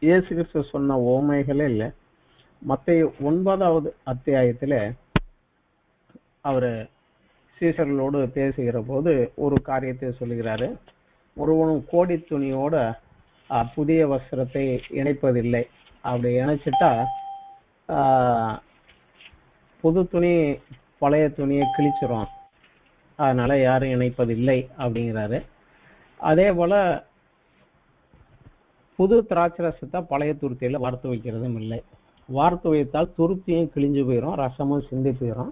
இயேசு கிறிஸ்து சொன்ன ஓமைகளில் மத்தேயு 9வது அத்தியாயத்தில் அவர் சீசர்களோடு பேசுகிற போது ஒரு காரியத்தை சொல்லுகிறாரு. ஒருவனும் கோடி துணியோட புதிய வஸ்திரத்தை இணைப்பதில்லை. அப்படி இணைச்சிட்டா புது துணி பழைய துணியை கிழிச்சிரும், அதனால யாரும் இணைப்பதில்லை அப்படிங்கிறாரு. அதே போல புது திராட்சை ரசத்தை பழைய துருத்தியில வார்த்து வைக்கிறதும் இல்லை. வார்த்து வைத்தால் துருத்தியும் கிழிஞ்சு போயிடும், ரசமும் சிந்தி போயிடும்.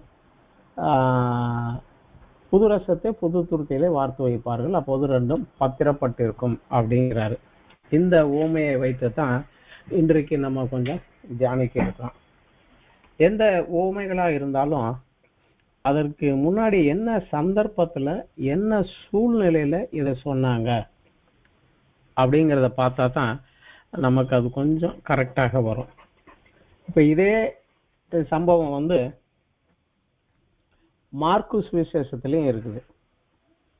புது ரசத்தை புது துருத்தியிலே வார்த்து வைப்பார்கள், அப்போது ரெண்டும் பத்திரப்பட்டிருக்கும் அப்படிங்கிறாரு. இந்த ஊமையை வைத்து தான் இன்றைக்கு நம்ம கொஞ்சம் தியானிக்க இருக்கோம். எந்த ஊமைகளா இருந்தாலும் அதற்கு முன்னாடி என்ன சந்தர்ப்பத்துல என்ன சூழ்நிலையில இதை சொன்னாங்க அப்படிங்கிறத பார்த்தா தான் நமக்கு அது கொஞ்சம் கரெக்டாக வரும். இப்ப இதே சம்பவம் மார்க்கு சுவிசேஷத்திலையும் இருக்குது,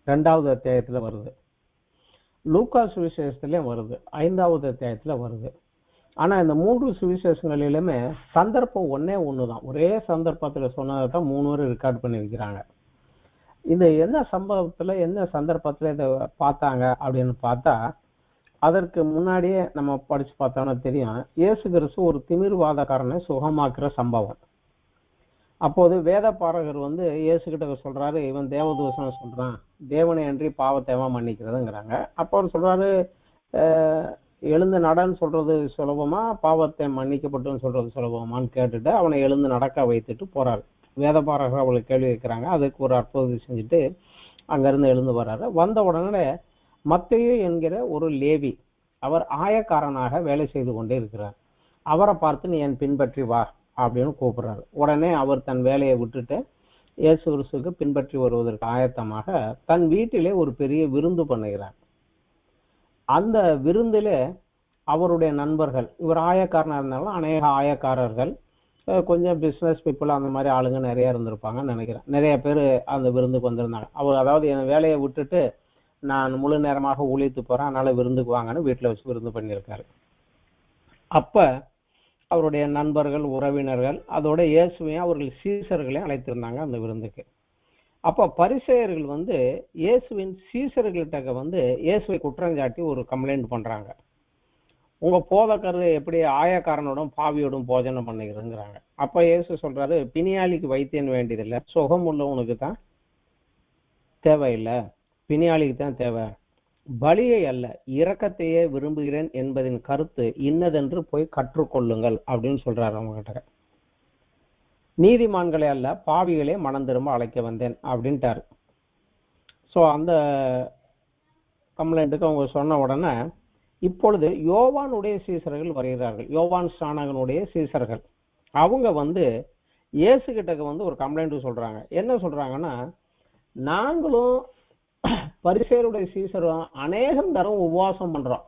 2வது அத்தியாயத்துல வருது. லூக்கா சுவிசேஷத்திலையும் வருது, 5வது அத்தியாயத்துல வருது. ஆனா இந்த 3 சுவிசேஷங்களிலுமே சந்தர்ப்பம் ஒண்ணுதான். ஒரே சந்தர்ப்பத்துல சொன்னதை தான் 3 பேர் ரெக்கார்ட் பண்ணி வைக்கிறாங்க. இது என்ன சம்பவத்துல என்ன சந்தர்ப்பத்துல இதை பார்த்தாங்க அப்படின்னு பார்த்தா, அதற்கு முன்னாடியே நம்ம படிச்சு பார்த்தோம்னா தெரியும். இயேசு கிறிஸ்து ஒரு திமிர்வாதக்காரனை சுகமாக்குற சம்பவம். அப்போது வேத பாரகர் இயேசு கிட்ட சொல்றாரு, இவன் தேவதூஷணம் சொல்றான், தேவனை அன்றி பாவத்தை மன்னிக்கிறதுங்கிறாங்க. அப்போ அவர் சொல்றாரு, எழுந்து நடன்னு சொல்றது சுலபமா, பாவத்தை மன்னிக்கப்பட்டுன்னு சொல்றது சுலபமான்னு கேட்டுட்டு அவனை எழுந்து நடக்க வைத்துட்டு போறாரு. வேத பாரகர் அவளுக்கு கேள்வி வைக்கிறாங்க. அதுக்கு ஒரு அற்புதத்தை செஞ்சுட்டு அங்கிருந்து எழுந்து வர்றாரு. வந்த உடனே மத்தேயு என்கிற ஒரு லேவி, அவர் ஆயக்காரனாக வேலை செய்து கொண்டே இருக்கிறார். அவரை பார்த்து நீ என் பின்பற்றி வா அப்படின்னு கூப்பிடுறாரு. உடனே அவர் தன் வேலையை விட்டுட்டு இயேசு கிறிஸ்துவுக்கு பின்பற்றி வருவதற்கு ஆயத்தமாக தன் வீட்டிலே ஒரு பெரிய விருந்து பண்ணுகிறார். அந்த விருந்தில அவருடைய நண்பர்கள், இவர் ஆயக்காரனா இருந்தாலும் அநேக ஆயக்காரர்கள், கொஞ்சம் பிசினஸ் பீப்புள் அந்த மாதிரி ஆளுங்க நிறைய இருந்திருப்பாங்கன்னு நினைக்கிறேன். நிறைய பேர் அந்த விருந்துக்கு வந்திருந்தாங்க. அவர் அதாவது என் வேலையை விட்டுட்டு நான் முழு நேரமாக ஊழித்து போறேன், அதனால விருந்துக்கு வாங்கன்னு வீட்டுல வச்சு விருந்து பண்ணியிருக்காரு. அப்ப அவருடைய நண்பர்கள், உறவினர்கள், அதோட இயேசுவையும் அவர்கள் சீசர்களையும் அழைத்திருந்தாங்க அந்த விருந்துக்கு. அப்ப பரிசேயர்கள் இயேசுவின் சீசர்கள்கிட்ட இயேசுவை குற்றஞ்சாட்டி ஒரு கம்ப்ளைண்ட் பண்றாங்க. உங்க போதகர் எப்படி ஆயக்காரனோடும் பாவியோடும் போஜனம் பண்ணுகிறதுங்கிறாங்க. அப்ப இயேசு சொல்றாரு, பிணியாளிக்கு வைத்தியன் வேண்டியதில்லை, சுகம் உள்ளவனுக்கு தான் தேவையில்லை, பிணியாளிக்கு தான் தேவை. பலியை அல்ல இரக்கத்தையே விரும்புகிறேன் என்பதின் கருத்து இன்னதென்று போய் கற்றுக்கொள்ளுங்கள் அப்படின்னு சொல்றாரு அவங்க கிட்ட. நீதிமான்களே அல்ல பாவிகளே மனம் திரும்ப அழைக்க வந்தேன் அப்படின்ட்டாரு. ஸோ அந்த கம்ப்ளைண்ட்டுக்கு அவங்க சொன்ன உடனே இப்பொழுது யோவானுடைய சீசர்கள் வருகிறார்கள். யோவான் ஸ்நானகனுடைய சீசர்கள் அவங்க இயேசு கிட்டக்கு ஒரு கம்ப்ளைண்ட் சொல்றாங்க. என்ன சொல்றாங்கன்னா, நாங்களும் பரிசேயருடைய சீசரும் அநேகம் தரம் உபவாசம் பண்றோம்,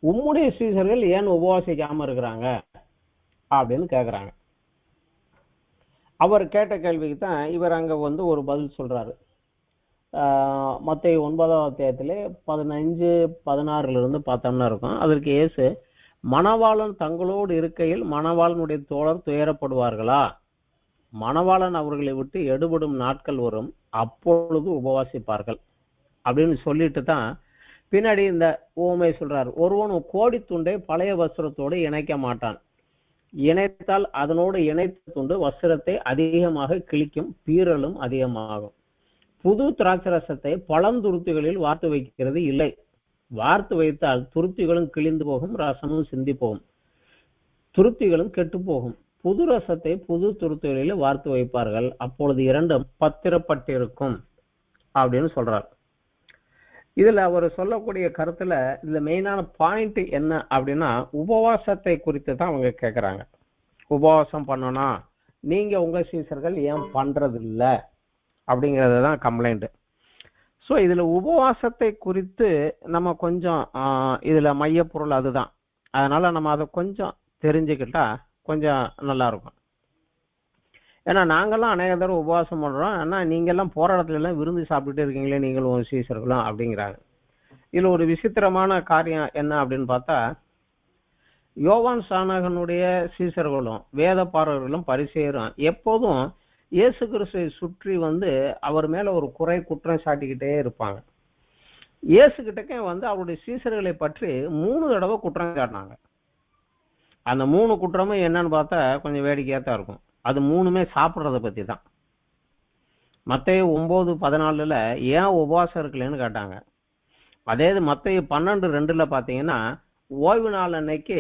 உம்முடைய சீசர்கள் ஏன் உபவாசிக்காம இருக்கிறாங்க அப்படின்னு கேக்குறாங்க. அவர் கேட்ட கேள்விக்கு தான் இவர் அங்க ஒரு பதில் சொல்றாரு. மத்தேயு 9வது அத்தியாயத்திலே 15-16 பார்த்தோம்னா இருக்கும். அதற்கு இயேசு, மணவாளன் தங்களோடு இருக்கையில் மணவாளனுடைய தோழர் துயரப்படுவார்களா? மணவாளன் அவர்களை விட்டு எடுபடும் நாட்கள் வரும், அப்பொழுது உபவாசிப்பார்கள் அப்படின்னு சொல்லிட்டு தான் பின்னாடி இந்த உவமை சொல்றாரு. ஒருவன் கோடி துண்டை பழைய வஸ்திரத்தோடு இணைக்க மாட்டான், இணைத்தால் அதனோடு இணைத்த துண்டு வஸ்திரத்தை அதிகமாக கிழிக்கும், பீறலும் அதிகமாகும். புது திராட்சை ரசத்தை பழந்துருத்திகளில் வார்த்து வைக்கிறது இல்லை, வார்த்து வைத்தால் துருத்திகளும் கிழிந்து போகும், ரசமும் சிந்தி போகும், துருத்திகளும் கெட்டு போகும். புது ரசத்தை புது துருத்திகளில் வார்த்து வைப்பார்கள், அப்பொழுது இரண்டும் பத்திரப்பட்டிருக்கும் அப்படின்னு சொல்றார். இதுல அவர் சொல்லக்கூடிய கருத்துல இதுல மெயினான பாயிண்ட் என்ன அப்படின்னா, உபவாசத்தை குறித்து தான் அவங்க கேட்கறாங்க. உபவாசம் பண்ணணும், நீங்க உங்க சீசர்கள் ஏன் பண்றது இல்லை அப்படிங்கிறது தான் கம்ப்ளைண்ட். ஸோ இதுல உபவாசத்தை குறித்து நம்ம கொஞ்சம் இதுல மையப்பொருள் அதுதான். அதனால நம்ம அதை கொஞ்சம் தெரிஞ்சுக்கிட்டா கொஞ்சம் நல்லா இருக்கும். ஏன்னா நாங்கெல்லாம் அநேக தடவை உபவாசம் பண்றோம், ஆனா நீங்க எல்லாம் போற இடத்துல எல்லாம் விருந்து சாப்பிட்டுட்டே இருக்கீங்களே நீங்களும் சீசர்களும் அப்படிங்கிறாங்க. இதுல ஒரு விசித்திரமான காரியம் என்ன அப்படின்னு பார்த்தா, யோவான் ஸ்நானகனுடைய சீசர்களும் வேத பாரர்களும் பரிசேயரும் எப்போதும் இயேசு கிறிஸ்துவை சுற்றி அவர் மேல ஒரு குறை குற்றம் சாட்டிக்கிட்டே இருப்பாங்க. இயேசு கிட்டக்கே அவருடைய சீசர்களை பற்றி 3 தடவை குற்றம் சாட்டினாங்க. அந்த 3 குற்றமும் என்னன்னு பார்த்தா கொஞ்சம் வேடிக்கையா தான் இருக்கும். அது 3மே சாப்பிட்றத பத்தி தான். மத்தேயு 9:14 ஏன் உபவாசம் இருக்கலன்னு கேட்டாங்க. அதே மத்தேயு 12:2 பாத்தீங்கன்னா ஓய்வு நாள் அன்னைக்கு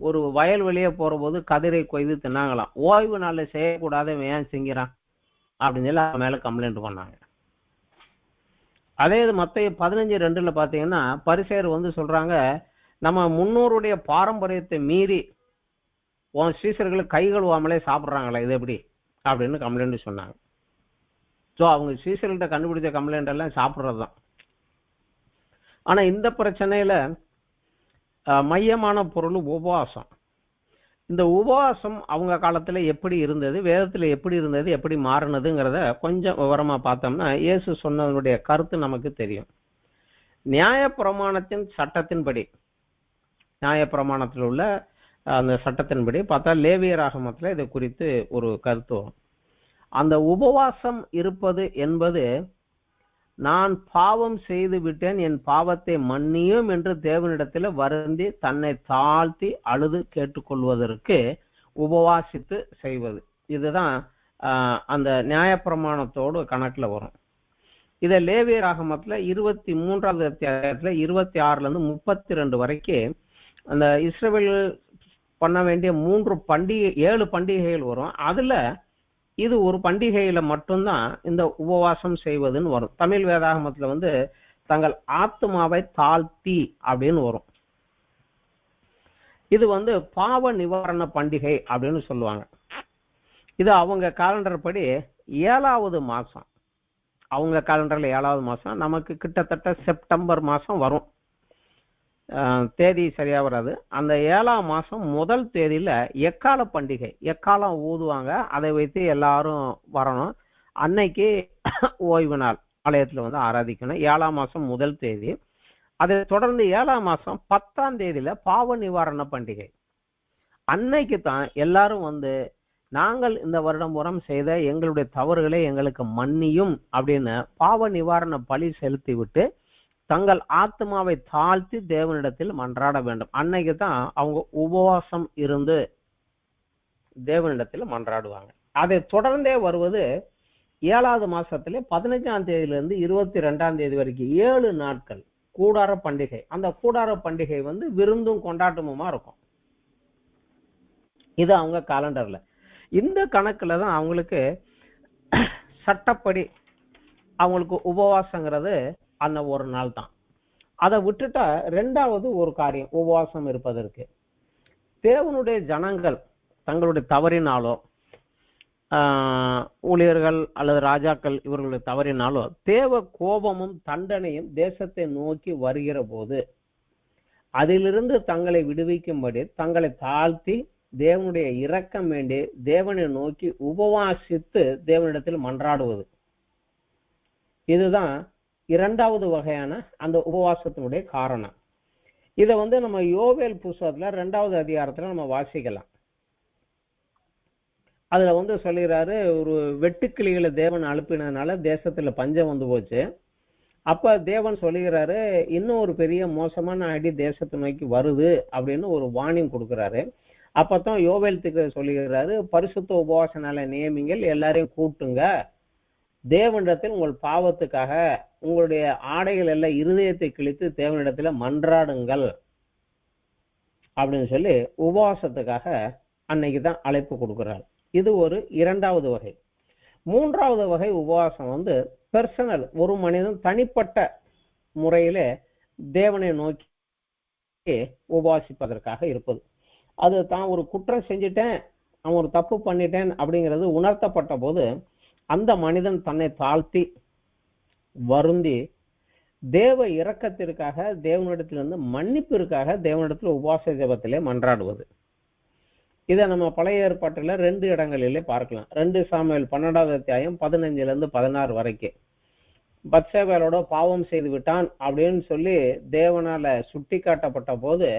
ஒரு வயல்வெளியே போற போது கதிரை கொய்து தின்னாங்களாம். ஓய்வு நாள்ல செய்யக்கூடாத ஏன் செஞ்சுறான் அப்படின்னு சொல்லி அவன் மேல கம்ப்ளைண்ட் பண்ணாங்க. அதே மத்தேயு 15:2 பாத்தீங்கன்னா பரிசேயர் சொல்றாங்க, நம்ம முன்னோருடைய பாரம்பரியத்தை மீறி உன் சீசர்களுக்கு கை கழுவாமலே சாப்பிட்றாங்களே, இது எப்படி அப்படின்னு கம்ப்ளைண்ட் சொன்னாங்க. ஸோ அவங்க சீசர்கள்ட்ட கண்டுபிடிச்ச கம்ப்ளைண்ட் எல்லாம் சாப்பிட்றது தான். ஆனா இந்த பிரச்சனையில மையமான பொருள் உபவாசம். இந்த உபவாசம் அவங்க காலத்துல எப்படி இருந்தது, வேதத்துல எப்படி இருந்தது, எப்படி மாறினதுங்கிறத கொஞ்சம் விவரமா பார்த்தோம்னா இயேசு சொன்னதனுடைய கருத்து நமக்கு தெரியும். நியாயப்பிரமாணத்தின் சட்டத்தின்படி, நியாயப்பிரமாணத்தில் உள்ள அந்த சட்டத்தின்படி பார்த்தா லேவியராகமத்துல இது குறித்து ஒரு கருத்து வரும். அந்த உபவாசம் இருப்பது என்பது நான் பாவம் செய்து விட்டேன், என் பாவத்தை மன்னியும் என்று தேவனிடத்தில் வருந்தி தன்னை தாழ்த்தி அழுது கேட்டுக்கொள்வதற்கு உபவாசித்து செய்வது. இதுதான் அந்த நியாயப்பிரமாணத்தோடு கணக்குல வரும். இதை லேவியராகமத்துல 23வது அத்தியாயத்துல 26 32 வரைக்கும் அந்த இஸ்ரவேல் பண்ண வேண்டிய 7 பண்டிகைகள் வரும். அதுல இது ஒரு பண்டிகையில மட்டும்தான் இந்த உபவாசம் செய்வதுன்னு வரும். தமிழ் வேதாகமத்துல தங்கள் ஆத்மாவை தாழ்த்தி அப்படின்னு வரும். இது பாவ நிவாரண பண்டிகை அப்படின்னு சொல்லுவாங்க. இது அவங்க காலண்டர் படி 7வது மாசம். அவங்க காலண்டர்ல 7வது மாசம், நமக்கு கிட்டத்தட்ட செப்டம்பர் மாசம் வரும். தேதி சரியா வராது. அந்த 7ஆம் மாசம் முதல் தேதியில எக்கால பண்டிகை, எக்காலம் ஊதுவாங்க. அதை வைத்து எல்லாரும் வரணும். அன்னைக்கு ஓய்வு நாள், ஆலயத்துல ஆராதிக்கணும். 7ஆம் மாசம் முதல் தேதி. அதை தொடர்ந்து 7ஆம் மாசம் 10ஆம் தேதியில பாவ நிவாரண பண்டிகை. அன்னைக்கு தான் எல்லாரும் நாங்கள் இந்த வருடம் புறம் செய்த எங்களுடைய தவறுகளை எங்களுக்கு மன்னியும் அப்படின்னு பாவ நிவாரண பலி செலுத்தி விட்டு தங்கள் ஆத்மாவை தாழ்த்தி தேவனிடத்தில் மன்றாட வேண்டும். அன்னைக்கு தான் அவங்க உபவாசம் இருந்து தேவனிடத்தில் மன்றாடுவாங்க. அதை தொடர்ந்தே வருவது 7வது மாசத்துல 15ஆம் தேதியிலிருந்து 22ஆம் தேதி வரைக்கும் 7 நாட்கள் கூடார பண்டிகை. அந்த கூடார பண்டிகை விருந்தும் கொண்டாட்டமுமா இருக்கும். இது அவங்க காலண்டர்ல. இந்த கணக்குல தான் அவங்களுக்கு சட்டப்படி அவங்களுக்கு உபவாசங்கிறது அந்த ஒரு நாள் தான். அதை விட்டுட்டா 2வது ஒரு காரியம் உபவாசம் இருப்பதற்கு, தேவனுடைய ஜனங்கள் தங்களுடைய தவறினாலோ ஊழியர்கள் அல்லது ராஜாக்கள் இவர்களுடைய தவறினாலோ தேவ கோபமும் தண்டனையும் தேசத்தை நோக்கி வருகிற போது அதிலிருந்து தங்களை விடுவிக்கும்படி தங்களை தாழ்த்தி தேவனுடைய இரக்கம் வேண்டி தேவனை நோக்கி உபவாசித்து தேவனிடத்தில் மன்றாடுவது. இதுதான் 2வது வகையான அந்த உபவாசத்தினுடைய காரணம். இதை நம்ம யோவேல் புஸ்தகத்துல 2வது அதிகாரத்துல நம்ம வாசிக்கலாம். அதுல சொல்லுகிறாரு, ஒரு வெட்டுக்கிளிகளை தேவன் அனுப்பினதுனால தேசத்துல பஞ்சம் போச்சு. அப்ப தேவன் சொல்லுகிறாரு, இன்னும் ஒரு பெரிய மோசமான அடி தேசத்தை நோக்கி வருது அப்படின்னு ஒரு வார்னிங் கொடுக்கிறாரு. அப்பதான் யோவேல் சொல்லுகிறாரு, பரிசுத்த உபவாச நாளை நியமிங்கள், எல்லாரையும் கூட்டுங்க, தேவனிடத்தில் உங்கள் பாவத்துக்காக உங்களுடைய ஆடைகள் எல்லாம் இருதயத்தை கிழித்து தேவனிடத்துல மன்றாடுங்கள் அப்படின்னு சொல்லி உபவாசத்துக்காக அன்னைக்குதான் அழைப்பு கொடுக்கிறார். இது ஒரு 2வது வகை. 3வது வகை உபவாசம் பெர்சனல், ஒரு மனிதன் தனிப்பட்ட முறையில தேவனை நோக்கி உபவாசிப்பதற்காக இருப்பது. அது தான் ஒரு குற்றம் செஞ்சுட்டேன், அவன் ஒரு தப்பு பண்ணிட்டேன் அப்படிங்கிறது உணர்த்தப்பட்ட போது அந்த மனிதன் தன்னை தாழ்த்தி வருந்தி தேவ இரக்கத்திற்காக தேவனிடத்திலிருந்து மன்னிப்பிற்காக தேவனிடத்தில் உபவாச ஜெபத்திலே மன்றாடுவது. இதை நம்ம பழைய ஏற்பாட்டுல 2 இடங்களிலே பார்க்கலாம். 2 சாமுவேல் 12வது அத்தியாயம் 15 16 வரைக்கும் பத்சேபாளோட பாவம் செய்து விட்டான் அப்படின்னு சொல்லி தேவனால சுட்டி காட்டப்பட்ட போது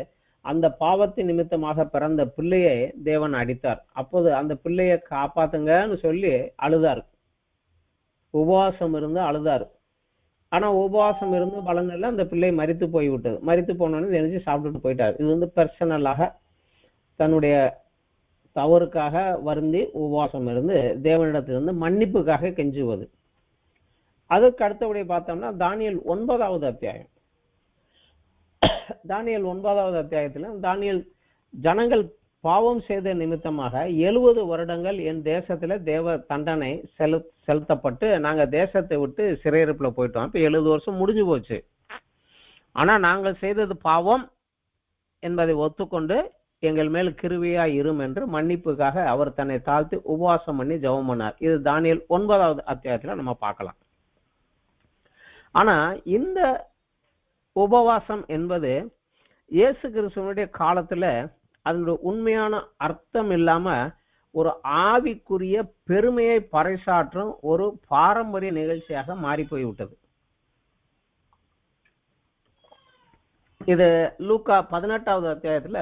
அந்த பாவத்தின் நிமித்தமாக பிறந்த பிள்ளையை தேவன் அடித்தார். அப்போது அந்த பிள்ளையை காப்பாத்துங்கன்னு சொல்லி அழுதார், உபவாசம் இருந்து அழுதார். ஆனா உபவாசம் இருந்து பலனில் அந்த பிள்ளை மரித்து போய்விட்டது. மரித்து போனோன்னு நினைச்சு சாப்பிட்டுட்டு போயிட்டார். இது பர்சனலாக தன்னுடைய தவறுக்காக வருந்தி உபவாசம் இருந்து தேவனிடத்திலிருந்து மன்னிப்புக்காக கெஞ்சுவது. அதுக்கு அடுத்தபடி பார்த்தோம்னா தானியேல் 9வது அத்தியாயம். தானியேல் 9வது அத்தியாயத்துல தானியேல் ஜனங்கள் பாவம் செய்த நிமித்தமாக 70 வருடங்கள் என் தேசத்துல தேவ தண்டனை செலுத்தப்பட்டு நாங்க தேசத்தை விட்டு சிறையிருப்புல போயிட்டோம். இப்ப 70 வருஷம் முடிஞ்சு போச்சு. ஆனா நாங்கள் செய்தது பாவம் என்பதை ஒத்துக்கொண்டு எங்கள் மேல் கிருபையா இரும் என்று மன்னிப்புக்காக அவர் தன்னை தாழ்த்தி உபவாசம் பண்ணி ஜெபம் பண்ணார். இது தானியேல் 9வது அத்தியாயத்துல நம்ம பார்க்கலாம். ஆனா இந்த உபவாசம் என்பது இயேசு கிறிஸ்துவனுடைய காலத்துல அதனுடைய உண்மையான அர்த்தம் இல்லாம ஒரு ஆவிக்குரிய பெருமையை பறைசாற்றும் ஒரு பாரம்பரிய நிகழ்ச்சியாக மாறி போய்விட்டது. இது லூக்கா 18வது அத்தியாயத்துல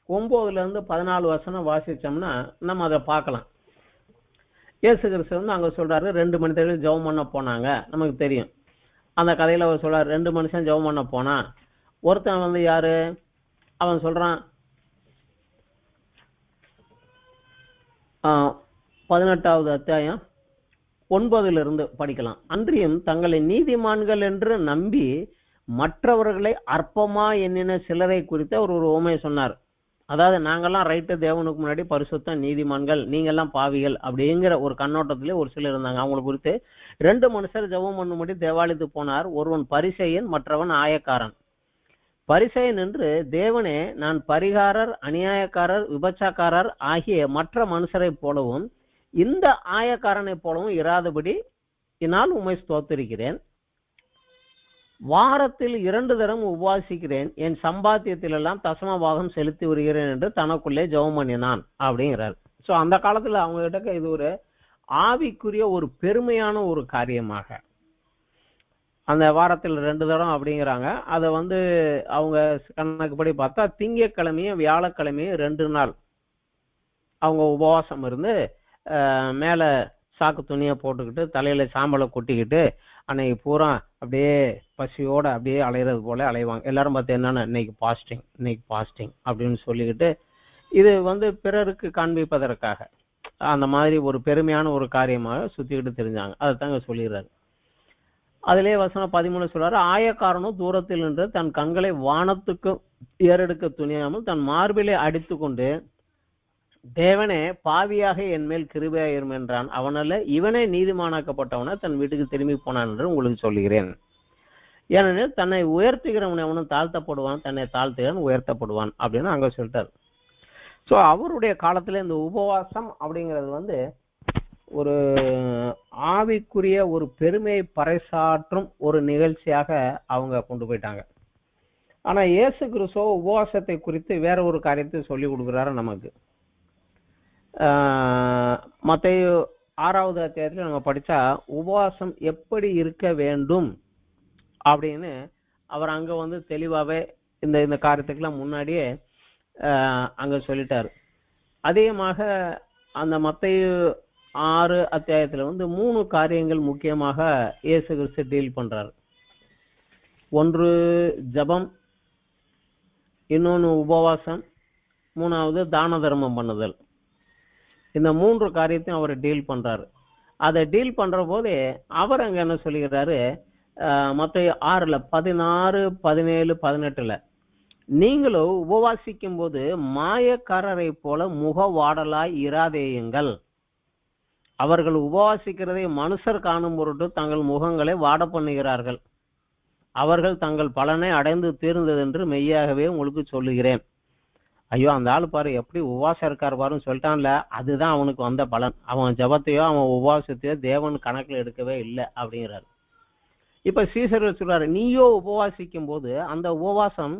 9ல இருந்து 14 வசனம் வாசிச்சோம்னா நம்ம அதை பார்க்கலாம். இயேசு கிறிஸ்து அங்க சொல்றாரு 2 மனிதர்கள் ஜெபம் பண்ண போனாங்க. நமக்கு தெரியும் அந்த கதையில அவர் சொல்றாரு 2 மனுஷன் ஜெபம் பண்ண போனா ஒருத்தன் யாரு, அவன் சொல்றான் 18வது அத்தியாயம் 9ல இருந்து படிக்கலாம். அன்றியும் தங்களை நீதிமான்கள் என்று நம்பி மற்றவர்களை அற்பமா எண்ணின சிலரை குறித்து அவர் ஒரு உவமையை சொன்னார். அதாவது நாங்கெல்லாம் ரைட்டு, தேவனுக்கு முன்னாடி பரிசுத்த நீதிமான்கள், நீங்கெல்லாம் பாவிகள் அப்படிங்கிற ஒரு கண்ணோட்டத்திலே ஒரு சிலர் இருந்தாங்க. அவங்களை குறித்து 2 மனுஷர் ஜெபம் பண்ணும்படி தேவாலயத்து போனார். ஒருவன் பரிசேயன், மற்றவன் ஆயக்காரன். பரிசேயன் என்று, தேவனே, நான் பரிகாரர், அநியாயக்காரர், விபச்சாக்காரர் ஆகிய மற்ற மனுஷரை போலவும் இந்த ஆயக்காரனை போலவும் இராதபடி இந்நாள் உம்மை ஸ்தோத்திரிக்கிறேன். வாரத்தில் 2 தரம் உபவாசிக்கிறேன். என் சம்பாத்தியத்திலெல்லாம் தசமபாகம் செலுத்தி வருகிறேன் என்று தனக்குள்ளே ஜெபம் பண்ணினான் அப்படிங்கிறார். ஸோ அந்த காலத்துல அவங்க கிட்ட இது ஒரு ஆவிக்குரிய ஒரு பெருமையான ஒரு காரியமாக அந்த வாரத்தில் 2 தரம் அப்படிங்கிறாங்க. அதை அவங்க கணக்குப்படி பார்த்தா திங்கட்கிழமையும் வியாழக்கிழமையும் 2 நாள் அவங்க உபவாசம் இருந்து மேல சாக்கு துணியை போட்டுக்கிட்டு தலையில சாம்பலை கொட்டிக்கிட்டு அன்னைக்கு பூரா அப்படியே பசியோட அப்படியே அலையிறது போல அலைவாங்க. எல்லாரும் பார்த்து என்னன்னா இன்னைக்கு பாஸ்டிங் அப்படின்னு சொல்லிக்கிட்டு இது பிறருக்கு காண்பிப்பதற்காக அந்த மாதிரி ஒரு பெருமையான ஒரு காரியமாக சுத்திக்கிட்டு தெரிஞ்சாங்க. அதைத்தாங்க சொல்லிடுறாரு. அதிலே வசனம் 13 சொல்றாரு, ஆயக்காரனும் தூரத்தில் நின்று தன் கண்களை வானத்துக்கு ஏறெடுக்க துணியாமல் தன் மார்பிலே அடித்து கொண்டு, தேவனே, பாவியாக என் மேல் கிருபையாயிரும் என்றான். அவனால இவனே நீதிமானாக்கப்பட்டவன தன் வீட்டுக்கு திரும்பி போனான் என்று உங்களுக்கு சொல்லுகிறேன். ஏனெனில் தன்னை உயர்த்துகிறவன் அவனும் தாழ்த்தப்படுவான், தன்னை தாழ்த்துகிறவன் உயர்த்தப்படுவான் அப்படின்னு அங்க சொல்லிட்டார். ஸோ அவருடைய காலத்துல இந்த உபவாசம் அப்படிங்கிறது ஒரு ஆவிக்குரிய ஒரு பெருமையை பறைசாற்றும் ஒரு நிகழ்ச்சியாக அவங்க கொண்டு போயிட்டாங்க. ஆனா இயேசு கிறிஸ்து உபவாசத்தை குறித்து வேற ஒரு காரியத்தை சொல்லி கொடுக்குறாரு நமக்கு. மத்தேயு 6வது அத்தியாயத்துல நம்ம படிச்சா உபவாசம் எப்படி இருக்க வேண்டும் அப்படின்னு அவர் அங்க தெளிவாவே இந்த காரியத்துக்கெல்லாம் முன்னாடியே அங்க சொல்லிட்டாரு. அதிகமாக அந்த மத்தேயு 6 அத்தியாயத்துல 3 காரியங்கள் முக்கியமாக இயேசு கிறிஸ்து டீல் பண்றாரு. ஒன்று ஜபம், இன்னொன்னு உபவாசம், 3வது தான தர்மம் பண்ணுதல். இந்த 3 காரியத்தையும் அவர் டீல் பண்றாரு. அதை டீல் பண்ற போதே அவர் அங்க என்ன சொல்லுகிறாரு, மத்தேயு 6ல 16, 17, 18 நீங்களும் உபவாசிக்கும் போது மாயக்காரரை போல முகவாடலாய் இராதேயுங்கள். அவர்கள் உபவாசிக்கிறதை மனுஷர் காணும் பொருட்டு தங்கள் முகங்களை வாட பண்ணுகிறார்கள். அவர்கள் தங்கள் பலனை அடைந்து தீர்ந்தது என்று மெய்யாகவே உங்களுக்கு சொல்லுகிறேன். ஐயோ, அந்த ஆளு பாரு எப்படி உபவாசம் இருக்காரு பாருன்னு சொல்லிட்டான்ல, அதுதான் அவனுக்கு வந்த பலன். அவன் ஜபத்தையோ அவன் உபவாசத்தையோ தேவன் கணக்குல எடுக்கவே இல்லை அப்படிங்கிறாரு. இப்ப சீசர்கள் சொல்றாரு, நீயோ உபவாசிக்கும் போது அந்த உபவாசம்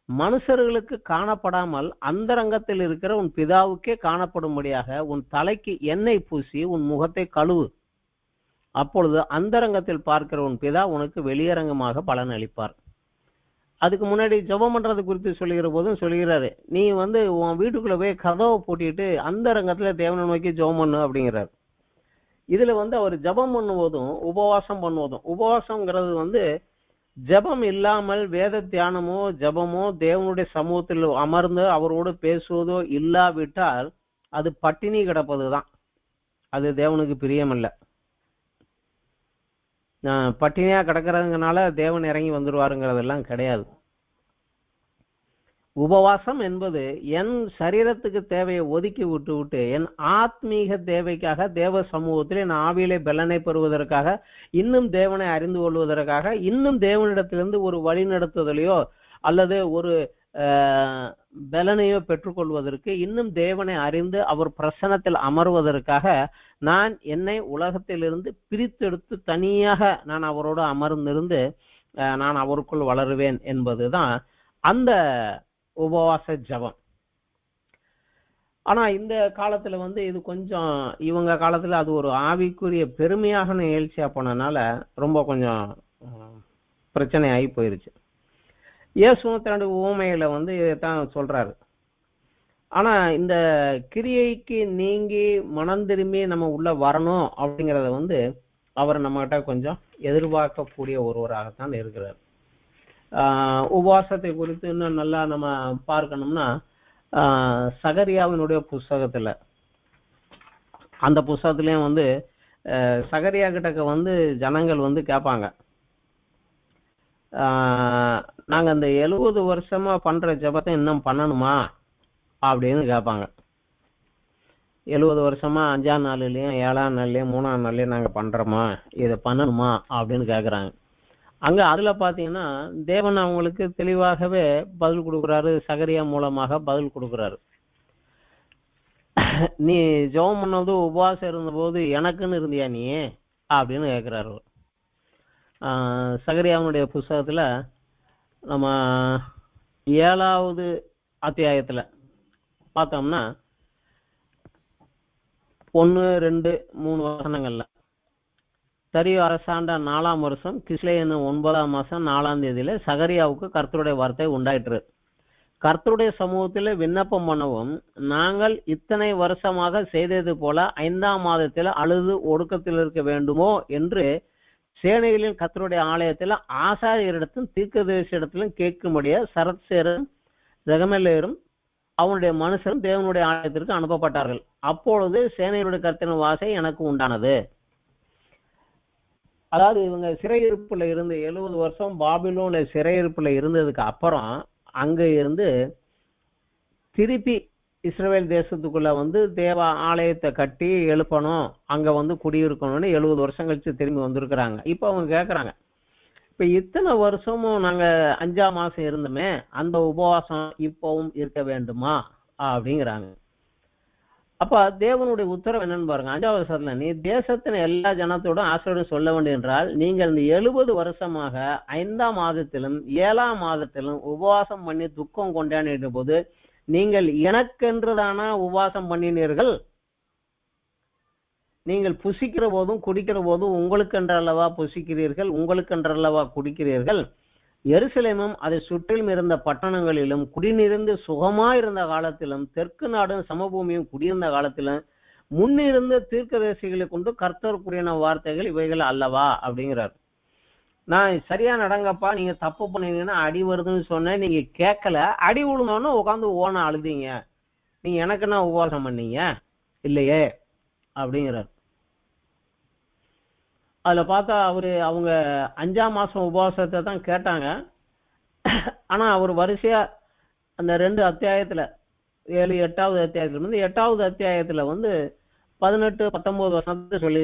மனுஷர்களுக்கு காணப்படாமல் அந்தரங்கத்தில் இருக்கிற உன் பிதாவுக்கே காணப்படும்படியாக உன் தலைக்கு எண்ணெய் பூசி உன் முகத்தை கழுவு. அப்பொழுது அந்தரங்கத்தில் பார்க்கிற உன் பிதா உனக்கு வெளியரங்கமாக பலன் அளிப்பார். அதுக்கு முன்னாடி ஜெபம் பண்றது குறித்து சொல்லுகிற போதும் சொல்லுகிறாரு, நீ வந்து உன் வீட்டுக்குள்ள போய் கதவை பூட்டிட்டு அந்த ரங்கத்துல தேவனை நோக்கி ஜெபம் பண்ணு அப்படிங்கிறாரு. இதுல வந்து அவர் ஜெபம் பண்ணுவதும் உபவாசம் பண்ணுவதும், உபவாசம்ங்கிறது வந்து ஜெபம் இல்லாமல் வேத தியானமோ ஜெபமோ தேவனுடைய சமூகத்தில் அமர்ந்து அவரோடு பேசுவதோ இல்லாவிட்டால் அது பட்டினி கிடப்பதுதான். அது தேவனுக்கு பிரியமில்லை. பட்டினியா கிடக்கிறதுனால தேவன் இறங்கி வந்துடுவாருங்கிறதெல்லாம் கிடையாது. உபவாசம் என்பது என் சரீரத்துக்கு தேவையை ஒதுக்கி விட்டு விட்டு என் ஆத்மீக தேவைக்காக தேவ சமூகத்தில் என் ஆவியிலே பலனை பெறுவதற்காக, இன்னும் தேவனை அறிந்து கொள்வதற்காக, இன்னும் தேவனிடத்திலிருந்து ஒரு வழி நடத்துதலையோ அல்லது ஒரு பலனையோ பெற்றுக்கொள்வதற்கு, இன்னும் தேவனை அறிந்து அவர் பிரசன்னத்தில் அமர்வதற்காக நான் என்னை உலகத்திலிருந்து பிரித்தெடுத்து தனியாக நான் அவரோடு அமர்ந்திருந்து நான் அவருக்குள் வளருவேன் என்பதுதான் அந்த உபவாச ஜபம். ஆனா இந்த காலத்துல வந்து இது கொஞ்சம் இவங்க காலத்துல அது ஒரு ஆவிக்குரிய பெருமையாக நிகழ்ச்சியா போனதுனால ரொம்ப கொஞ்சம் பிரச்சனை ஆகி போயிருச்சு. இயேசுவும் தன்னுடைய உவமையில வந்து இதைத்தான் சொல்றாரு. ஆனா இந்த கிரியைக்கு நீங்கி மனம் திரும்பி நம்ம உள்ள வரணும் அப்படிங்கிறத வந்து அவர் நம்ம கிட்ட கொஞ்சம் எதிர்பார்க்கக்கூடிய ஒருவராகத்தான் இருக்கிறார். உபவாசத்தை குறித்து இன்னும் நல்லா நம்ம பார்க்கணும்னா சகரியாவினுடைய புஸ்தகத்துல, அந்த புஸ்தகத்திலயும் வந்து சகரியா கிட்டக்க வந்து ஜனங்கள் வந்து கேட்பாங்க, நாங்க அந்த 70 வருஷமா பண்ற ஜபத்தை இன்னும் பண்ணணுமா அப்படின்னு கேட்பாங்க. 70 வருஷமா 5ஆம் நாள்லயும் 7ஆம் நாள்லயும் 3ஆம் நாள்லயும் நாங்க பண்றோமா, இதை பண்ணணுமா அப்படின்னு கேட்கறாங்க. அங்க அதுல பாத்தீங்கன்னா தேவன் அவங்களுக்கு தெளிவாகவே பதில் கொடுக்குறாரு. சகரியா மூலமாக பதில் கொடுக்குறாரு. நீ ஜெபம் பண்ணது உபவாசம் இருந்த போது எனக்குன்னு இருந்தியா நீ அப்படின்னு கேட்கிறாரு. சகரியாவுடைய புஸ்தகத்துல நம்ம 7வது அத்தியாயத்துல பார்த்தோம்னா 1, 2, 3 வசனங்கள்ல, தரியு அரசாண்ட 4ஆம் வருஷம் கிஸ்லேயு 9ஆம் மாசம் 4ஆம் தேதியில சகரியாவுக்கு கர்த்தருடைய வார்த்தை உண்டாயிற்று. கர்த்தருடைய சமூகத்தில் விண்ணப்பம் பண்ணவும், நாங்கள் இத்தனை வருஷமாக செய்தது போல 5ஆம் மாதத்தில் அழுது ஒடுக்கத்தில் இருக்க வேண்டுமோ என்று சேனைகளின் கர்த்தருடைய ஆலயத்தில் ஆசாரியரிடத்திலும் தீர்க்கதரிசியிடத்திலும் கேட்கும்படியா சரத்சேரும் ஜெகமெல்லேரும் அவனுடைய மனுஷரும் தேவனுடைய ஆலயத்திற்கு அனுப்பப்பட்டார்கள். அப்பொழுது சேனையுடைய கர்த்தரின் வாசை எனக்கு உண்டானது. அதாவது இவங்க சிறையிருப்புல இருந்து 70 வருஷம் பாபிலோன்ல சிறையிருப்புல இருந்ததுக்கு அப்புறம் அங்க இருந்து திருப்பி இஸ்ரவேல் தேசத்துக்குள்ள வந்து தேவ ஆலயத்தை கட்டி எழுப்பணும், அங்க வந்து குடியிருக்கணும்னு 70 வருஷம் கழிச்சு திரும்பி வந்திருக்கிறாங்க. இப்ப அவங்க கேட்கறாங்க, இப்ப இத்தனை வருஷமும் நாங்க 5ஆம் மாசம் இருந்தோமே, அந்த உபவாசம் இப்பவும் இருக்க வேண்டுமா அப்படிங்கிறாங்க. அப்ப தேவனுடைய உத்தரவு என்னன்னு பாருங்க. 5ஆவது வசனத்துல, நீ தேசத்தின் எல்லா ஜனத்தோட ஆசையோடு சொல்ல வேண்டும் என்றால், நீங்கள் இந்த 70 வருஷமாக 5ஆம் மாதத்திலும் 7ஆம் மாதத்திலும் உபவாசம் பண்ணி துக்கம் கொண்டாடின போது நீங்கள் எனக்கென்றுதானா உபவாசம் பண்ணினீர்கள்? நீங்கள் புசிக்கிற போதும் குடிக்கிற போதும் உங்களுக்கென்றல்லவா புசிக்கிறீர்கள், உங்களுக்கென்றல்லவா குடிக்கிறீர்கள். எருசலேமும் அதை சுற்றிலும் இருந்த பட்டணங்களிலும் குடிநிறந்து சுகமாயிருந்த காலத்திலும் தெற்கு நாடும் சமபூமியும் குடியிருந்த காலத்திலும் முன்னிருந்த தீர்க்கதரிசிகளை கொண்டு கர்த்தர் கூறின வார்த்தைகள் இவைகள் அல்லவா அப்படிங்கிறார். நான் சரியா நடங்கப்பா, நீங்க தப்பு பண்ணீங்கன்னா அடி வருதுன்னு சொன்னேன், நீங்க கேட்கல, அடி விழுந்தோன்னு உட்காந்து ஓன அழுதீங்க, நீங்க எனக்குன்னா உபவாசம் பண்ணீங்க இல்லையே அப்படிங்கிறார். அதுல பார்த்தா அவங்க 5ஆம் மாசம் உபவாசத்தை தான் கேட்டாங்க. ஆனா அவர் வரிசையா அந்த 2 அத்தியாயத்துல 7, 8வது அத்தியாயத்துல வந்து 8வது அத்தியாயத்துல வந்து 18, 19 வருஷத்தை சொல்லி,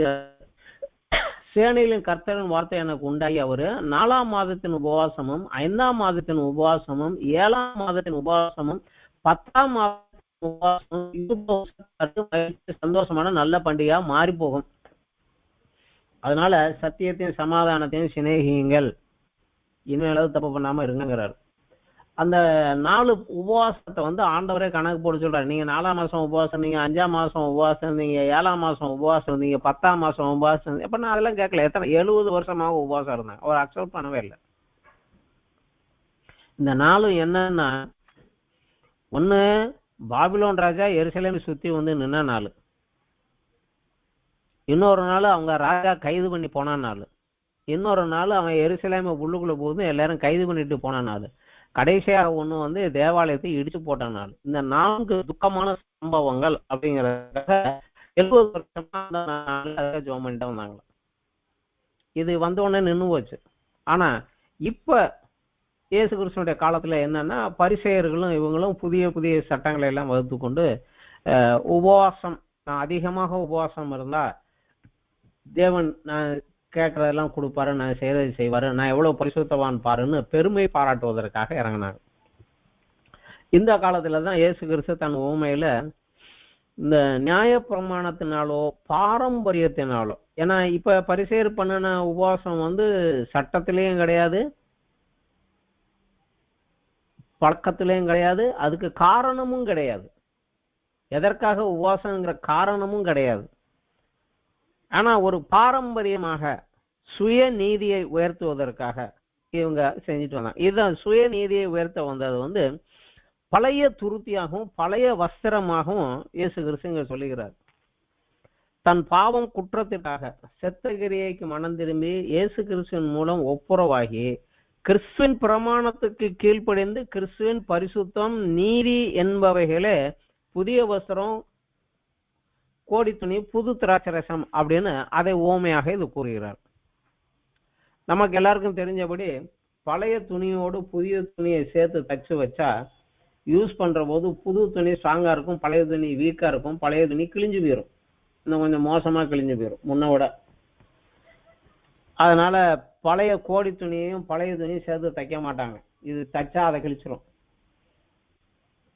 சேனைகளின் கர்த்தரின் வார்த்தை எனக்கு உண்டாகி அவரு 4ஆம் மாதத்தின் உபவாசமும் 5ஆம் மாதத்தின் உபவாசமும் 7ஆம் மாதத்தின் உபவாசமும் 10ஆம் மாதத்தின் உபவாசமும் சந்தோஷமான நல்ல பண்டிகையா மாறி போகும். அதனால சத்தியத்தையும் சமாதானத்தையும் சிநேகியுங்கள், இனிமேலாவது தப்பு பண்ணாம இருங்கிறார். அந்த 4 உபவாசத்தை வந்து ஆண்டவரே கணக்கு போட்டு சொல்றாரு. நீங்க 4ஆம் மாசம் உபவாசம் இருந்தீங்க, 5ஆம் மாசம் உபவாசம் இருந்தீங்க, 7ஆம் மாசம் உபவாசம் இருந்தீங்க, 10ஆம் மாசம் உபவாசம் இருந்தீங்க. அப்ப நான் அதெல்லாம் கேட்கல. எத்தனை 70 வருஷமாக உபவாசம் இருந்தேன், அவர் அக்செப்ட் பண்ணவே இல்லை. இந்த நாளும் என்னன்னா, ஒண்ணு பாபிலோன் ராஜா எருசலேமை சுத்தி வந்து நின்ன நாள், இன்னொரு நாள் அவங்க ராஜா கைது பண்ணி போன நாள், இன்னொரு நாள் அவன் எருசலேமை உள்ளுக்குள்ள போது எல்லாரும் கைது பண்ணிட்டு போன நாள், கடைசியாக ஒண்ணு வந்து தேவாலயத்தை இடிச்சு போட்ட நாள். இந்த 4 துக்கமான சம்பவங்கள் அப்படிங்கிறத 70 வருஷமா ஜோம் பண்ணிட்டு வந்தாங்க. இது வந்த உடனே நின்று போச்சு. ஆனா இப்ப இயேசு கிறிஸ்துனுடைய காலத்துல என்னன்னா, பரிசேயர்களும் இவங்களும் புதிய புதிய சட்டங்களை எல்லாம் வகுத்து கொண்டு உபவாசம், அதிகமாக உபவாசம் இருந்தா தேவன் நான் கேட்கறதெல்லாம் கொடுப்பாரு, நான் செய்யறதை செய்வாரு, நான் எவ்வளவு பரிசுத்தவான் பாருன்னு பெருமை பாராட்டுவதற்காக இறங்கினாங்க. இந்த காலத்துலதான் இயேசு கிறிஸ்து தன் உண்மையில இந்த நியாய பிரமாணத்தினாலோ பாரம்பரியத்தினாலோ, ஏன்னா இப்ப பரிசேயர் பண்ணின உபவாசம் வந்து சட்டத்திலையும் கிடையாது, பழக்கத்திலையும் கிடையாது, அதுக்கு காரணமும் கிடையாது, எதற்காக உபவாசங்கிற காரணமும் கிடையாது. ஆனா ஒரு பாரம்பரியமாக சுய நீதியை உயர்த்துவதற்காக இவங்க செஞ்சுட்டு வந்தாங்க. இதுதான் சுய நீதியை உயர்த்த வந்தது வந்து பழைய துருத்தியாகவும் பழைய வஸ்திரமாகவும் இயேசு கிறிஸ்து சொல்லுகிறார். தன் பாவம் குற்றத்திற்காக செத்த கிரியைக்கு மனம் திரும்பி இயேசு கிறிஸ்துவின் மூலம் ஒப்புரவாகி கிறிஸ்துவின் பிரமாணத்துக்கு கீழ்ப்படிந்து கிறிஸ்துவின் பரிசுத்தம் நீதி என்பவைகளே புதிய வஸ்திரம், கோடி துணி, புது திராட்சரசம் அப்படின்னு அதை ஓமையாக இது கூறுகிறார். நமக்கு எல்லாருக்கும் தெரிஞ்சபடி பழைய துணியோடு புதிய துணியை சேர்த்து தச்சு வச்சா யூஸ் பண்ற போது புது துணி ஸ்ட்ராங்கா இருக்கும், பழைய துணி வீக்கா இருக்கும், பழைய துணி கிழிஞ்சு போயிடும், இன்னும் கொஞ்சம் மோசமா கிழிஞ்சு போயிடும் முன்ன விட. அதனால பழைய கோடி துணியையும் பழைய துணியும் சேர்த்து தைக்க மாட்டாங்க, இது தச்சா அதை கிழிச்சிடும்.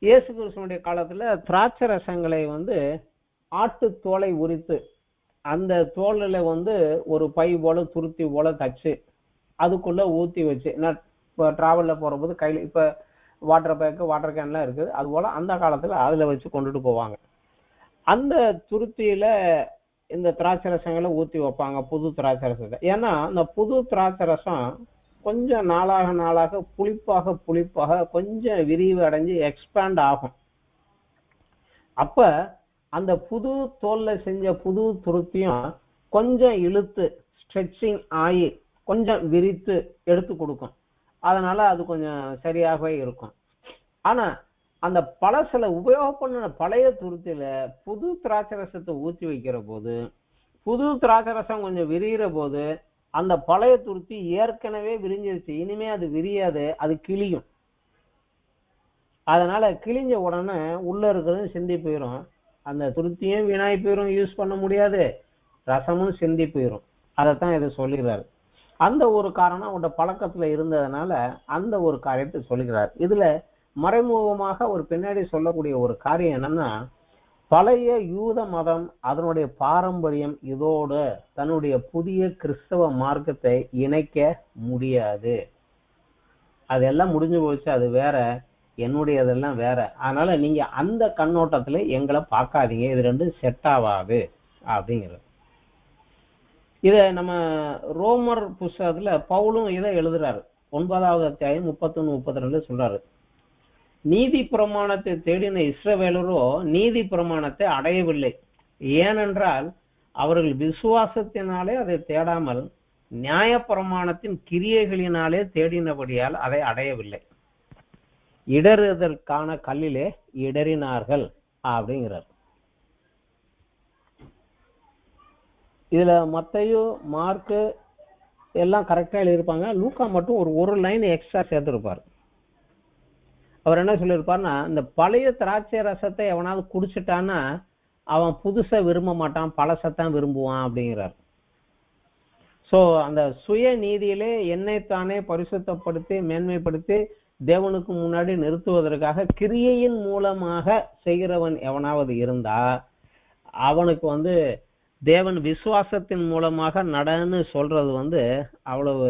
இயேசு கிறிஸ்துவினுடைய காலத்துல திராட்சை ரசங்களை வந்து ஆட்டு தோலை உரித்து அந்த தோலில் வந்து ஒரு பை போல துருத்தி போல தச்சு அதுக்குள்ள ஊத்தி வச்சு, இப்போ டிராவல்ல போற போது கையில இப்ப வாட்டர் பேக்கு வாட்டர் கேன்லாம் இருக்குது, அது போல அந்த காலத்துல அதுல வச்சு கொண்டுட்டு போவாங்க. அந்த துருத்தியில இந்த திராட்சை ரசங்களை ஊத்தி வைப்பாங்க, புது திராட்சை ரசத்தை. ஏன்னா அந்த புது திராட்சை ரசம் கொஞ்சம் நாளாக நாளாக புளிப்பாக புளிப்பாக கொஞ்சம் விரிவு அடைஞ்சு எக்ஸ்பேண்ட் ஆகும். அப்ப அந்த புது தோல்ல செஞ்ச புது துருத்தியும் கொஞ்சம் இழுத்து ஸ்ட்ரெச்சிங் ஆகி கொஞ்சம் விரித்து எடுத்து கொடுக்கும், அதனால அது கொஞ்சம் சரியாகவே இருக்கும். ஆனா அந்த பழசில உபயோகம் பண்ண பழைய துருத்தியில புது திராட்சை ரசத்தை ஊற்றி வைக்கிற போது புது திராட்சை ரசம் கொஞ்சம் விரிகிற போது அந்த பழைய துருத்தி ஏற்கனவே விரிஞ்சிருச்சு, இனிமே அது விரியாது, அது கிளியும். அதனால கிழிஞ்ச உடனே உள்ள இருக்கிறதும் சிந்தி போயிடும், அந்த துருத்தியும் வீணாய் போயிடும், யூஸ் பண்ண முடியாது, ரசமும் சிந்தி போயிடும். அதைத்தான் இதை சொல்லுகிறார். அந்த ஒரு காரணம் அவனோட பழக்கத்துல இருந்ததுனால அந்த ஒரு காரியத்தை சொல்லுகிறார். இதுல மறைமுகமாக ஒரு பின்னாடி சொல்லக்கூடிய ஒரு காரியம் என்னன்னா, பழைய யூத மதம் அதனுடைய பாரம்பரியம் இதோடு தன்னுடைய புதிய கிறிஸ்தவ மார்க்கத்தை இணைக்க முடியாது, அதெல்லாம் முடிஞ்சு போச்சு, அது வேற, என்னுடையதெல்லாம் வேற, அதனால நீங்க அந்த கண்ணோட்டத்துல எங்களை பார்க்காதீங்க, இது ரெண்டும் செட் ஆகாது அப்படிங்கிறது. இத நம்ம ரோமர் புஸ்தகத்துல பவுலும் இதை எழுதுறாரு, 9வது அத்தியாயம் 31-32 சொல்றாரு. நீதி பிரமாணத்தை தேடின இஸ்ரவேலரோ நீதி பிரமாணத்தை அடையவில்லை, ஏனென்றால் அவர்கள் விசுவாசத்தினாலே அதை தேடாமல் நியாய பிரமாணத்தின் கிரியைகளினாலே தேடினபடியால் அதை அடையவில்லை, இடறுதற்கான கல்லிலே இடறினார்கள் அப்படிங்கிறார். இதுல மத்தேயு மார்க்கு எல்லாம் கரெக்டா எழுதியிருப்பாங்க, லூக்கா மட்டும் ஒரு லைன் எக்ஸ்ட்ரா சேர்த்திருப்பார். அவர் என்ன சொல்லியிருப்பாருன்னா, இந்த பழைய திராட்சை ரசத்தை எவனாவது குடிச்சிட்டான்னா அவன் புதுசா விரும்ப மாட்டான், பழசத்தான் விரும்புவான் அப்படிங்கிறார். சோ அந்த சுய நீதியிலே என்னைத்தானே பரிசுத்தப்படுத்தி மேன்மைப்படுத்தி தேவனுக்கு முன்னாடி நிறுத்துவதற்காக கிரியையின் மூலமாக செய்கிறவன் எவனாவது இருந்தா அவனுக்கு வந்து தேவன் விசுவாசத்தின் மூலமாக நடன்னு சொல்றது வந்து அவ்வளவு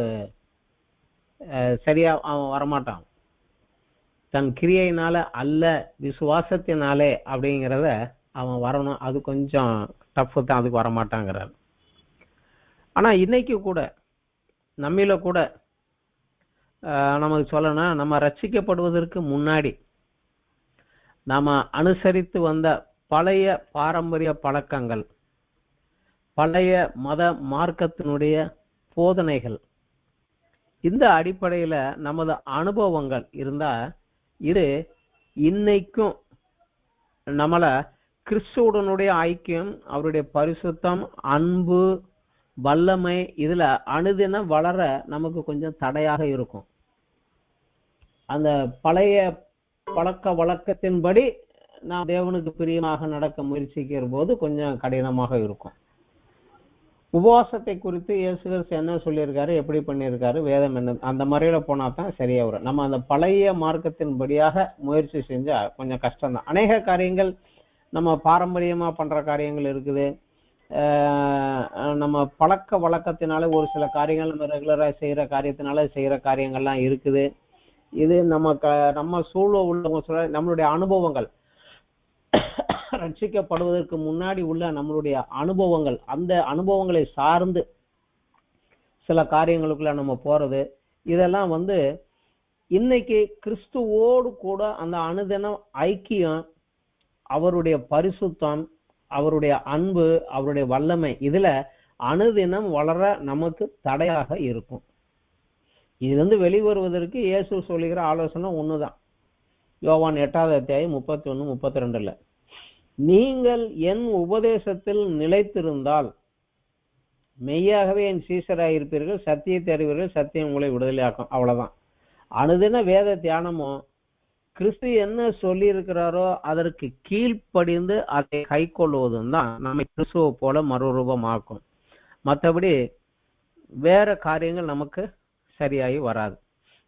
சரியா அவன் வரமாட்டான். தன் கிரியையினால அல்ல விசுவாசத்தினாலே அப்படிங்கிறத அவன் வரணும், அது கொஞ்சம் டஃப் தான், அதுக்கு வரமாட்டாங்கிறார். ஆனா இன்னைக்கு கூட நம்மில கூட நமக்கு சொல்லணும், நம்ம ரட்சிக்கப்படுவதற்கு முன்னாடி நாம அனுசரித்து வந்த பழைய பாரம்பரிய பழக்கங்கள், பழைய மத மார்க்கத்தினுடைய போதனைகள், இந்த அடிப்படையில நமது அனுபவங்கள் இருந்தா இது இன்னைக்கும் நம்மள கிறிஸ்துவுடனுடைய ஐக்கியம், அவருடைய பரிசுத்தம், அன்பு, வல்லமை இதுல அனுதினம் வளர நமக்கு கொஞ்சம் தடையாக இருக்கும். அந்த பழைய பழக்க வழக்கத்தின்படி நாம் தேவனுக்கு பிரியமாக நடக்க முயற்சிக்கிற போது கொஞ்சம் கடினமாக இருக்கும். உபவாசத்தை குறித்து இயேசு கிறிஸ்து என்ன சொல்லியிருக்காரு, எப்படி பண்ணியிருக்காரு, வேதம் என்ன, அந்த முறையில போனா தான் சரியா வரும். நம்ம அந்த பழைய மார்க்கத்தின்படியாக முயற்சி செஞ்சா கொஞ்சம் கஷ்டம்தான். அநேக காரியங்கள் நம்ம பாரம்பரியமா பண்ற காரியங்கள் இருக்குது. நம்ம பழக்க வழக்கத்தினால ஒரு சில காரியங்கள் நம்ம ரெகுலரா செய்யற காரியத்தினால செய்யற காரியங்கள்லாம் இருக்குது. இது நம்ம சூழல் உள்ளவங்க சொல்ல நம்மளுடைய அனுபவங்கள், ரட்சிக்கப்படுவதற்கு முன்னாடி உள்ள நம்மளுடைய அனுபவங்கள், அந்த அனுபவங்களை சார்ந்து சில காரியங்களுக்குள்ள நம்ம போறது, இதெல்லாம் இன்னைக்கு கிறிஸ்துவோடு கூட அந்த அனுதினம் ஐக்கியம், அவருடைய பரிசுத்தம், அவருடைய அன்பு, அவருடைய வல்லமை இதுல அனுதினம் வளர நமக்கு தடையாக இருக்கும். இது வெளிவருவதற்கு இயேசு சொல்லுகிற ஆலோசனை ஒண்ணுதான். யோவான் 8வது அத்தியாயம் 31, 32ல நீங்கள் என் உபதேசத்தில் நிலைத்திருந்தால் மெய்யாகவே என் சீசராயிருப்பீர்கள், சத்தியத்தை அறிவீர்கள், சத்தியம் உங்களை விடுதலையாக்கும். அவ்வளவுதான். அனுதின வேத தியானமும் கிறிஸ்து என்ன சொல்லி இருக்கிறாரோ அதற்கு கீழ்ப்படிந்து அதை கை கொள்வதும் தான் நம்மை கிறிஸ்துவை போல மறுரூபமாக்கும். மற்றபடி வேற காரியங்கள் நமக்கு சரியாகி வராது.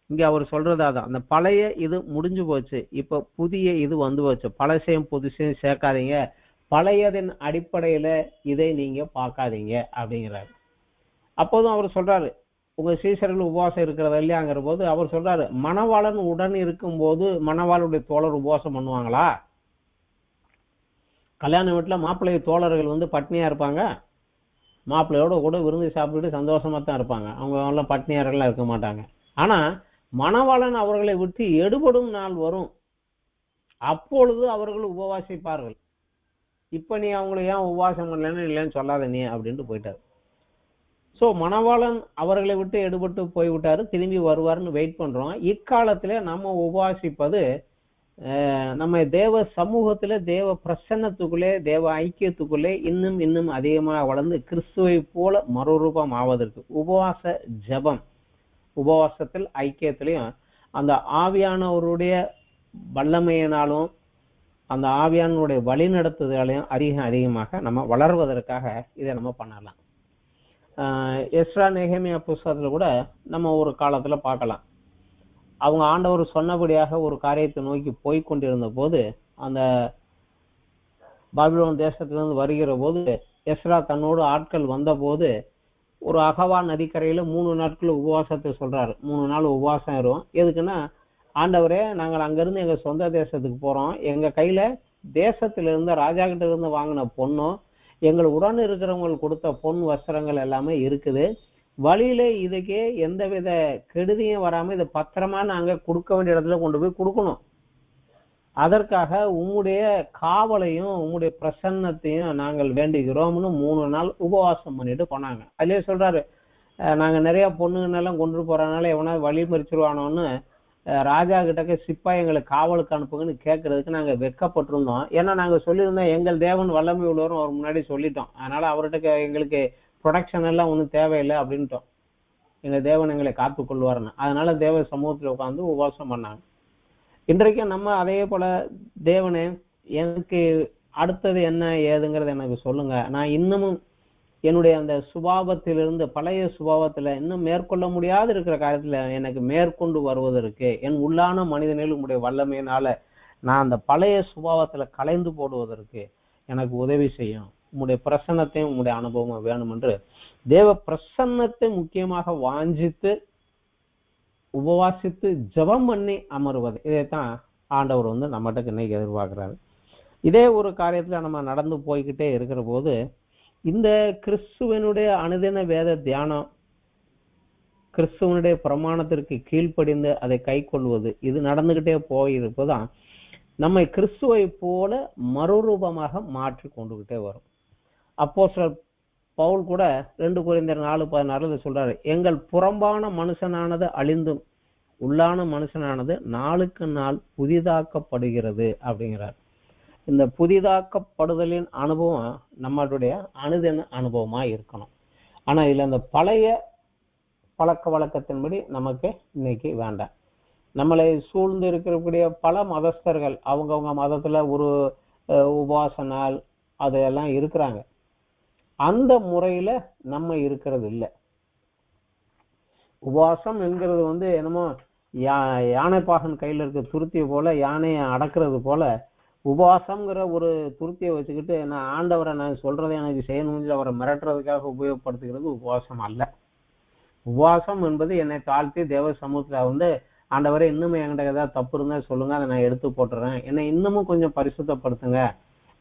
இங்க அவர் சொல்றதாதான், அந்த பழைய இது முடிஞ்சு போச்சு, இப்ப புதிய இது வந்து போச்சு, பழசையும் புதுசையும் சேர்க்காதீங்க, பழையதின் அடிப்படையில இதை நீங்க பார்க்காதீங்க அப்படிங்கிறாரு. அப்போதும் அவர் சொல்றாரு, உங்க சீசர்கள் உபவாசம் இருக்கிறதா இல்லையாங்கிற போது அவர் சொல்றாரு, மணவாளன் உடன் இருக்கும் போது மணவாளுடைய தோழர் உபவாசம் பண்ணுவாங்களா? கல்யாண வீட்டுல மாப்பிள்ளை தோழர்கள் பட்னியா இருப்பாங்க? மாப்பிள்ளையோட கூட விருந்து சாப்பிட்டுட்டு சந்தோஷமா தான் இருப்பாங்க, அவங்க எல்லாம் பட்னியாரெல்லாம் இருக்க மாட்டாங்க. ஆனா மணவாளன் அவர்களை விட்டு எடுபடும் நாள் வரும், அப்பொழுது அவர்கள் உபவாசிப்பார்கள். இப்ப நீ அவங்களை ஏன் உபவாசம் பண்ணலன்னு இல்லைன்னு சொல்லாத நீ அப்படின்ட்டு போயிட்டாரு. சோ மணவாளன் அவர்களை விட்டு எடுபட்டு போய்விட்டாரு, திரும்பி வருவாருன்னு வெயிட் பண்றோம். இக்காலத்திலே நம்ம உபவாசிப்பது நம்ம தேவ சமூகத்துல, தேவ பிரசன்னத்துக்குள்ளே, தேவ ஐக்கியத்துக்குள்ளே இன்னும் இன்னும் அதிகமாக வளர்ந்து கிறிஸ்துவை போல மறுரூபம் ஆவதற்கு உபவாச ஜபம், உபவாசத்தில் ஐக்கியத்திலையும் அந்த ஆவியானவருடைய வல்லமையினாலும் அந்த ஆவியானுடைய வழி நடத்துதலையும் அதிகமாக நம்ம வளர்வதற்காக இதை நம்ம பண்ணலாம். எஸ்ரா நெகேமியா புஸ்தகத்துல கூட நம்ம ஒரு காலத்துல பார்க்கலாம். அவங்க ஆண்டவர் சொன்னபடியாக ஒரு காரியத்தை நோக்கி போய்கொண்டிருந்த போது, அந்த பாபிலோன் தேசத்திலிருந்து வருகிற போது எஸ்ரா தன்னோடு ஆட்கள் வந்த போது ஒரு அகவா நதிக்கரையில 3 நாட்கள் உபவாசத்தை சொல்றாரு. 3 நாள் உபவாசம் இருக்கும். எதுக்குன்னா, ஆண்டவரே நாங்கள் அங்கிருந்து எங்க சொந்த தேசத்துக்கு போறோம், எங்க கையில தேசத்துல இருந்த ராஜா கிட்ட இருந்து வாங்கின பொண்ணும் எங்கள் உடன் இருக்கிறவங்களுக்கு கொடுத்த பொன் வஸ்திரங்கள் எல்லாமே இருக்குது. வழியில இதுக்கே எந்தவித கெடுதியும் வராம இதை பத்திரமா நாங்க கொடுக்க வேண்டிய இடத்துல கொண்டு போய் கொடுக்கணும். அதற்காக உம்முடைய காவலையும் உம்முடைய பிரசன்னத்தையும் நாங்கள் வேண்டுகிறோம்னு 3 நாள் உபவாசம் பண்ணிட்டு போனாங்க. அதுலயே சொல்றாரு, நாங்க நிறைய பொண்ணுங்கன்னெல்லாம் கொண்டு போறதுனால எவனா வழி மறிச்சிருவானோன்னு ராஜா கிட்டக்க சிப்பாயங்களை காவலுக்கு அனுப்புங்கன்னு கேட்கறதுக்கு நாங்க வெக்கப்பட்டிருந்தோம். ஏன்னா நாங்க சொல்லியிருந்தோம் எங்கள் தேவன் வல்லமை உள்ளவரும் அவர் முன்னாடி சொல்லிட்டோம், அதனால அவர்கிட்ட எங்களுக்கு ப்ரொடக்ஷன் எல்லாம் ஒன்றும் தேவையில்லை அப்படின்ட்டோம், எங்க தேவன் எங்களை காத்து கொள்வாருன்னு. அதனால தேவ சமூகத்துல உட்காந்து உபவாசம் பண்ணாங்க. இன்றைக்கும் நம்ம அதே போல, தேவனே எனக்கு அடுத்தது என்ன ஏதுங்கிறது எனக்கு சொல்லுங்க, நான் இன்னமும் என்னுடைய அந்த சுபாவத்திலிருந்து, பழைய சுபாவத்துல இன்னும் மேற்கொள்ள முடியாது இருக்கிற காரியத்துல எனக்கு மேற்கொண்டு வருவதற்கு, என் உள்ளான மனிதனில் உங்களுடைய வல்லமையினால நான் அந்த பழைய சுபாவத்துல கலைந்து போடுவதற்கு எனக்கு உதவி செய்யும், உங்களுடைய பிரசன்னத்தையும் உங்களுடைய அனுபவம் வேணும் என்று தேவ பிரசன்னத்தை முக்கியமாக வாஞ்சித்து உபவாசித்து ஜபம் பண்ணி அமருவது, இதைத்தான் ஆண்டவர் நம்மகிட்ட இன்னைக்கு எதிர்பார்க்கிறாரு. இதே ஒரு காரியத்துல நம்ம நடந்து போய்கிட்டே இருக்கிற போது இந்த கிறிஸ்துவனுடைய அனுதின வேத தியானம் கிறிஸ்துவனுடைய பிரமாணத்திற்கு கீழ்ப்படிந்து அதை கை கொள்வது, இது நடந்துகிட்டே போயிருப்பதான் நம்மை கிறிஸ்துவை போல மறுரூபமாக மாற்றி கொண்டுகிட்டே வரும். அப்போஸ்தலர் பவுல் கூட 2 கொரிந்தியர் 4:16 சொல்றாரு, எங்கள் புறம்பான மனுஷனானது அழிந்தும் உள்ளான மனுஷனானது நாளுக்கு நாள் புதிதாக்கப்படுகிறது அப்படிங்கிறார். இந்த புதிதாக்கப்படுதலின் அனுபவம் நம்மளுடைய அனுதின அனுபவமா இருக்கணும். ஆனா இதுல இந்த பழைய பழக்க வழக்கத்தின்படி நமக்கு இன்னைக்கு வேண்டாம். நம்மளை சூழ்ந்து இருக்கக்கூடிய பல மதஸ்தர்கள் அவங்கவுங்க மதத்துல ஒரு உபவாச நாள் அதெல்லாம் இருக்கிறாங்க. அந்த முறையில நம்ம இருக்கிறது இல்லை. உபவாசம் என்கிறது என்னமோ யானைப்பாகன் கையில இருக்க துருத்தியை போல, யானையை அடக்கிறது போல உபவாசம்ங்கிற ஒரு துருத்தியை வச்சுக்கிட்டு நான் ஆண்டவரை நான் சொல்றதை எனக்கு செய்யணும்னு அவரை மிரட்டுறதுக்காக உபயோகப்படுத்துகிறது உபவாசம் அல்ல. உபவாசம் என்பது என்னை தாழ்த்தி தேவ சமூகத்துல ஆண்டவரை இன்னும் என்கிட்ட ஏதாவது தப்பு இருந்தா சொல்லுங்க, அதை நான் எடுத்து போட்டுறேன், என்னை இன்னமும் கொஞ்சம் பரிசுத்தப்படுத்துங்க,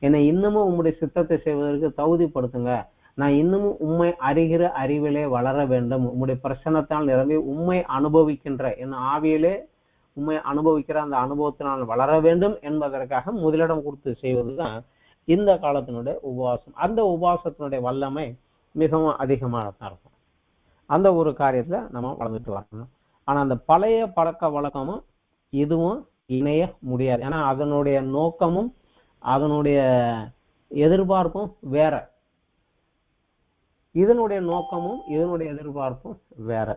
என்னை இன்னமும் உம்முடைய சித்தத்தை செய்வதற்கு தகுதிப்படுத்துங்க, நான் இன்னமும் உண்மை அறிகிற அறிவிலே வளர வேண்டும், உம்முடைய பிரசன்னத்தால் நிரம்பி உண்மை அனுபவிக்கின்ற என் ஆவியிலே உண்மை அனுபவிக்கிற அந்த அனுபவத்தினால் வளர வேண்டும் என்பதற்காக முதலிடம் கொடுத்து செய்வதுதான் இந்த காலத்தினுடைய உபவாசம். அந்த உபவாசத்தினுடைய வல்லமை மிகவும் அதிகமானதான் இருக்கும். அந்த ஒரு காரியத்துல நம்ம வளர்ந்துட்டு வரணும். ஆனா அந்த பழைய பழக்க வழக்கமும் இதுவும் இணைய முடியாது. ஏன்னா அதனுடைய நோக்கமும் அதனுடைய எதிர்பார்ப்பும் வேற. இதனுடைய நோக்கமும் இதனுடைய எதிர்பார்ப்பும் வேற.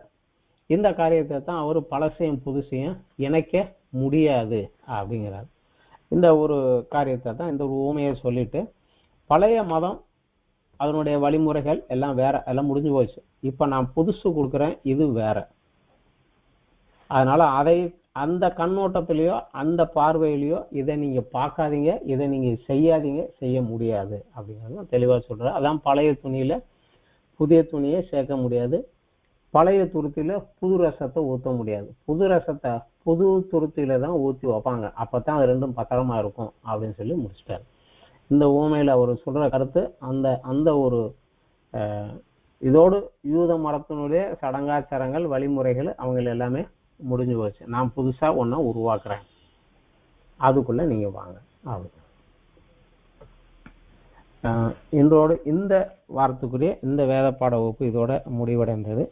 இந்த காரியத்தை தான் அவர் பழசையும் புதுசையும் இணைக்க முடியாது அப்படிங்கிறார். இந்த ஒரு காரியத்தை தான் இந்த ஒரு ஊமையை சொல்லிட்டு, பழைய மதம் அதனுடைய வழிமுறைகள் எல்லாம் வேற, எல்லாம் முடிஞ்சு போச்சு, இப்ப நான் புதுசு கொடுக்குறேன், இது வேற. அதனால அதை அந்த கண்ணோட்டத்திலேயோ அந்த பார்வையிலையோ இதை நீங்க பார்க்காதீங்க, இதை நீங்க செய்யாதீங்க, செய்ய முடியாது அப்படிங்கிறது தெளிவா சொல்ற. அதான் பழைய துணியில புதிய துணியை சேர்க்க முடியாது, பழைய துருத்தியில புது ரசத்தை ஊற்ற முடியாது, புது ரசத்தை புது துருத்தியில தான் ஊற்றி வைப்பாங்க, அப்பதான் அது ரெண்டும் பத்திரமா இருக்கும் அப்படின்னு சொல்லி முடிச்சிட்டாரு. இந்த ஊமையில அவர் சொல்ற கருத்து அந்த அந்த ஒரு இதோடு யூத மரத்தினுடைய சடங்காச்சாரங்கள் வழிமுறைகள் அவங்க எல்லாமே முடிஞ்சு போச்சு. நான் புதுசா ஒன்ன உருவாக்குறேன், அதுக்குள்ள நீங்க வாங்க அப்படி. இன்றோடு இந்த வாரத்துக்குரிய இந்த வேத பாட வகுப்பு இதோட முடிவடைந்தது.